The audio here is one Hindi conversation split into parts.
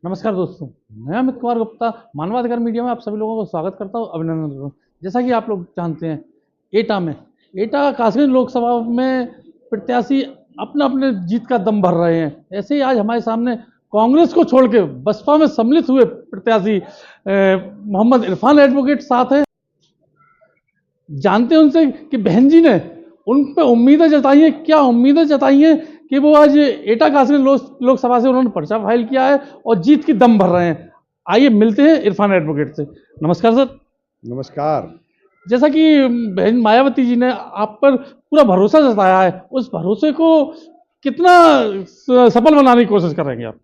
नमस्कार दोस्तों, मैं अमित कुमार गुप्ता मानवाधिकार मीडिया में आप सभी लोगों को स्वागत करता हूं, अभिनंदन करता हूं। जैसा कि आप लोग जानते हैं, एटा कासगंज लोकसभा में प्रत्याशी अपने अपने जीत का दम भर रहे हैं। ऐसे ही आज हमारे सामने कांग्रेस को छोड़ के बसपा में सम्मिलित हुए प्रत्याशी मोहम्मद इरफान एडवोकेट साथ हैं। जानते हैं उनसे कि बहन जी ने उन पर उम्मीदें जताई हैं, क्या उम्मीदें जताई हैं कि वो आज एटा कासगंज लोकसभा से उन्होंने पर्चा फाइल किया है और जीत की दम भर रहे हैं। आइए मिलते हैं इरफान एडवोकेट से। नमस्कार सर। नमस्कार। जैसा कि बहन मायावती जी ने आप पर पूरा भरोसा जताया है, उस भरोसे को कितना सफल बनाने की कोशिश करेंगे आप?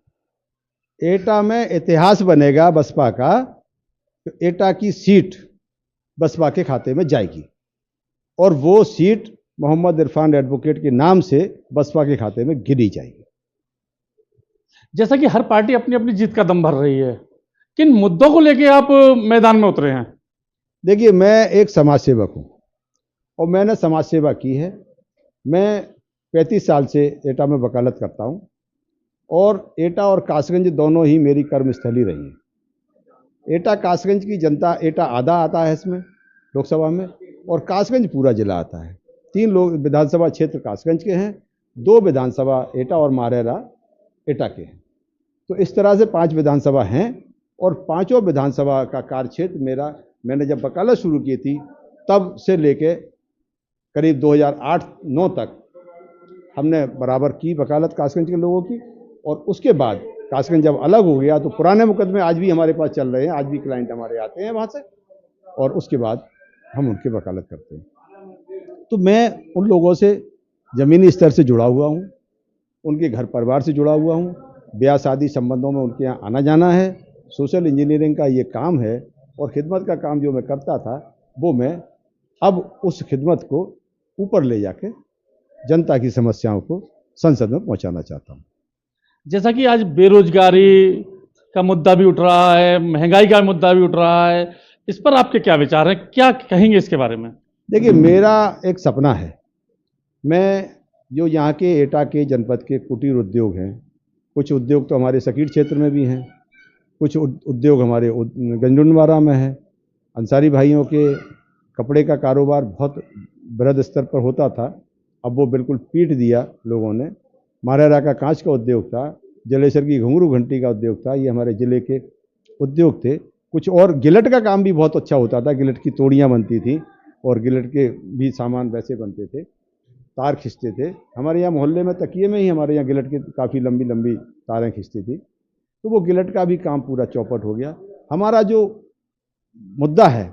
एटा में इतिहास बनेगा बसपा का। तो एटा की सीट बसपा के खाते में जाएगी और वो सीट मोहम्मद इरफान एडवोकेट के नाम से बसपा के खाते में गिनी जाएगी। जैसा कि हर पार्टी अपनी अपनी जीत का दम भर रही है, किन मुद्दों को लेके आप मैदान में उतरे हैं? देखिए, मैं एक समाज सेवक हूँ और मैंने समाज सेवा की है। मैं 35 साल से एटा में वकालत करता हूँ और एटा और कासगंज दोनों ही मेरी कर्मस्थली रही है। एटा कासगंज की जनता, एटा आधा आता है इसमें लोकसभा में और कासगंज पूरा जिला आता है। 3 लोग विधानसभा क्षेत्र कासगंज के हैं, 2 विधानसभा एटा और मारेरा एटा के हैं। तो इस तरह से 5 विधानसभा हैं और पांचों विधानसभा का कार्यक्षेत्र मेरा, मैंने जब वकालत शुरू की थी तब से लेके करीब 2008-9 तक हमने बराबर की वकालत कासगंज के लोगों की। और उसके बाद कासगंज जब अलग हो गया तो पुराने मुकदमे आज भी हमारे पास चल रहे हैं, आज भी क्लाइंट हमारे आते हैं वहाँ से और उसके बाद हम उनकी वकालत करते हैं। तो मैं उन लोगों से ज़मीनी स्तर से जुड़ा हुआ हूँ, उनके घर परिवार से जुड़ा हुआ हूँ, ब्याह शादी संबंधों में उनके यहाँ आना जाना है। सोशल इंजीनियरिंग का ये काम है और खिदमत का काम जो मैं करता था वो मैं अब उस खिदमत को ऊपर ले जाके जनता की समस्याओं को संसद में पहुंचाना चाहता हूं। जैसा कि आज बेरोजगारी का मुद्दा भी उठ रहा है, महंगाई का मुद्दा भी उठ रहा है, इस पर आपके क्या विचार हैं, क्या कहेंगे इसके बारे में? देखिए, मेरा एक सपना है, मैं जो यहाँ के एटा के जनपद के कुटीर उद्योग हैं, कुछ उद्योग तो हमारे सकीट क्षेत्र में भी हैं, कुछ उद्योग हमारे गंजुनवाड़ा में है। अंसारी भाइयों के कपड़े का कारोबार बहुत बृहद स्तर पर होता था, अब वो बिल्कुल पीट दिया लोगों ने। मारेरा का कांच का उद्योग था, जलेसर की घुंघरू घंटी का उद्योग था, ये हमारे ज़िले के उद्योग थे। कुछ और गिलट का काम भी बहुत अच्छा होता था, गिलट की तोड़ियाँ बनती थी और गिलट के भी सामान वैसे बनते थे, तार खींचते थे। हमारे यहाँ मोहल्ले में तकिए में ही हमारे यहाँ गिलट की काफ़ी लंबी लंबी तारें खींचती थी, तो वो गिलट का भी काम पूरा चौपट हो गया। हमारा जो मुद्दा है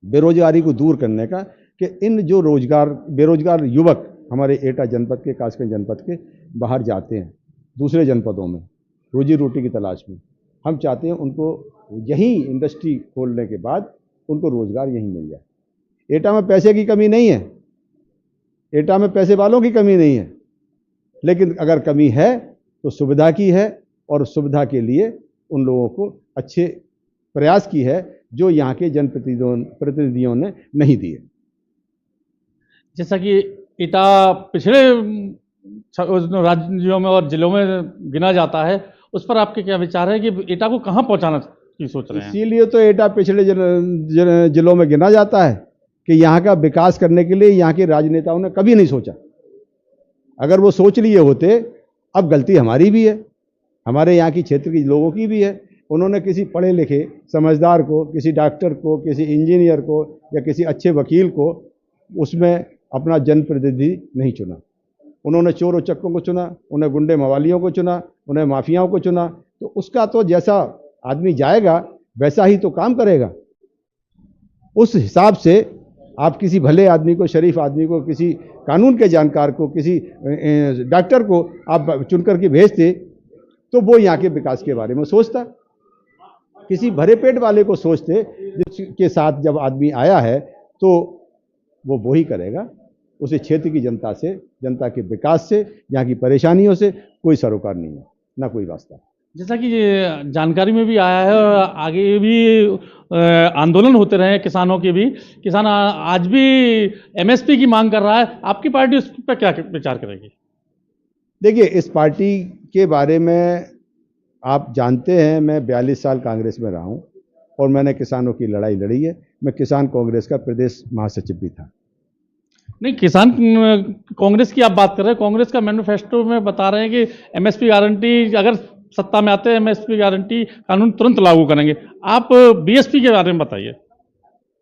बेरोजगारी को दूर करने का, कि इन जो बेरोजगार युवक हमारे एटा जनपद के, कासगंज जनपद के बाहर जाते हैं दूसरे जनपदों में रोजी रोटी की तलाश में, हम चाहते हैं उनको यहीं इंडस्ट्री खोलने के बाद उनको रोजगार यहीं मिल जाए। एटा में पैसे की कमी नहीं है, एटा में पैसे वालों की कमी नहीं है, लेकिन अगर कमी है तो सुविधा की है और सुविधा के लिए उन लोगों को अच्छे प्रयास की है जो यहाँ के जनप्रतिनिधियों ने नहीं दिए। जैसा कि एटा पिछड़े राज्यों में और जिलों में गिना जाता है, उस पर आपके क्या विचार है कि एटा को कहाँ पहुँचाना की सोच रहे हैं? इसीलिए तो एटा पिछड़े जिलों में गिना जाता है कि यहाँ का विकास करने के लिए यहाँ के राजनेताओं ने कभी नहीं सोचा। अगर वो सोच लिए होते, अब गलती हमारी भी है, हमारे यहाँ की क्षेत्र के लोगों की भी है। उन्होंने किसी पढ़े लिखे समझदार को, किसी डॉक्टर को, किसी इंजीनियर को या किसी अच्छे वकील को उसमें अपना जनप्रतिनिधि नहीं चुना। उन्होंने चोर उचक्कों को चुना, उन्हें गुंडे मवालियों को चुना, उन्हें माफियाओं को चुना। तो उसका तो जैसा आदमी जाएगा वैसा ही तो काम करेगा। उस हिसाब से आप किसी भले आदमी को, शरीफ आदमी को, किसी कानून के जानकार को, किसी डॉक्टर को आप चुन करके भेजते तो वो यहाँ के विकास के बारे में सोचता। किसी भरे पेट वाले को सोचते जिसके साथ जब आदमी आया है तो वो वही करेगा। उसे क्षेत्र की जनता से, जनता के विकास से, यहाँ की परेशानियों से कोई सरोकार नहीं है, ना कोई वास्ता। जैसा कि ये जानकारी में भी आया है और आगे भी आंदोलन होते रहे हैं किसानों के भी, किसान आज भी एमएसपी की मांग कर रहा है, आपकी पार्टी उस पर क्या विचार करेगी? देखिए, इस पार्टी के बारे में आप जानते हैं मैं 42 साल कांग्रेस में रहा हूँ और मैंने किसानों की लड़ाई लड़ी है। मैं किसान कांग्रेस का प्रदेश महासचिव भी था। नहीं, किसान कांग्रेस की आप बात कर रहे हैं। कांग्रेस का मैनिफेस्टो में बता रहे हैं कि एमएसपी गारंटी, अगर सत्ता में आते हैं एमएसपी गारंटी कानून तुरंत लागू करेंगे। आप बीएसपी के बारे में बताइए।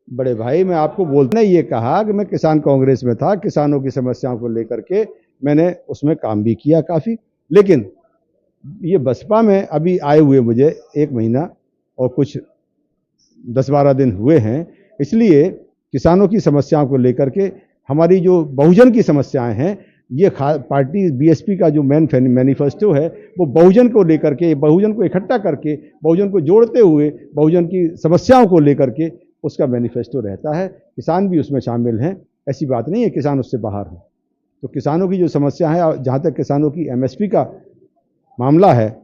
बड़े भाई, मैं आपको बोलने ये कहा कि मैं किसान कांग्रेस में था, किसानों की समस्याओं को लेकर के मैंने उसमें काम भी किया काफ़ी। लेकिन ये बसपा में अभी आए हुए मुझे 1 महीना और कुछ 10-12 दिन हुए हैं, इसलिए किसानों की समस्याओं को लेकर के हमारी जो बहुजन की समस्याएं हैं, ये पार्टी बीएसपी का जो मैनिफेस्टो है वो बहुजन को लेकर के, बहुजन को इकट्ठा करके, बहुजन को जोड़ते हुए, बहुजन की समस्याओं को लेकर के उसका मैनिफेस्टो रहता है। किसान भी उसमें शामिल हैं, ऐसी बात नहीं है किसान उससे बाहर हो। तो किसानों की जो समस्या है, जहाँ तक किसानों की एमएसपी का मामला है,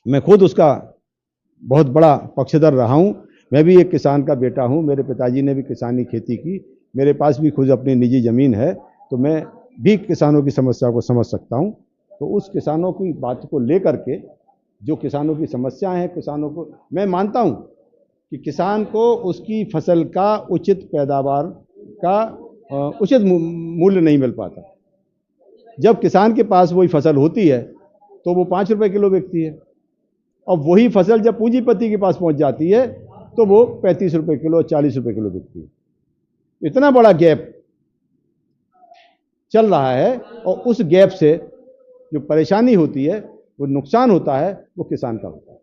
मैं खुद उसका बहुत बड़ा पक्षधर रहा हूँ। मैं भी एक किसान का बेटा हूँ, मेरे पिताजी ने भी किसानी खेती की, मेरे पास भी खुद अपनी निजी ज़मीन है, तो मैं भी किसानों की समस्या को समझ सकता हूँ। तो उस किसानों की बात को लेकर के, जो किसानों की समस्याएं हैं, किसानों को मैं मानता हूँ कि किसान को उसकी फसल का उचित पैदावार का उचित मूल्य नहीं मिल पाता। जब किसान के पास वही फसल होती है तो वो 5 रुपए किलो बिकती है, और वही फसल जब पूंजीपति के पास पहुंच जाती है तो वो 35 रुपए किलो, 40 रुपए किलो बिकती है। इतना बड़ा गैप चल रहा है, और उस गैप से जो परेशानी होती है, वो नुकसान होता है, वो किसान का होता है।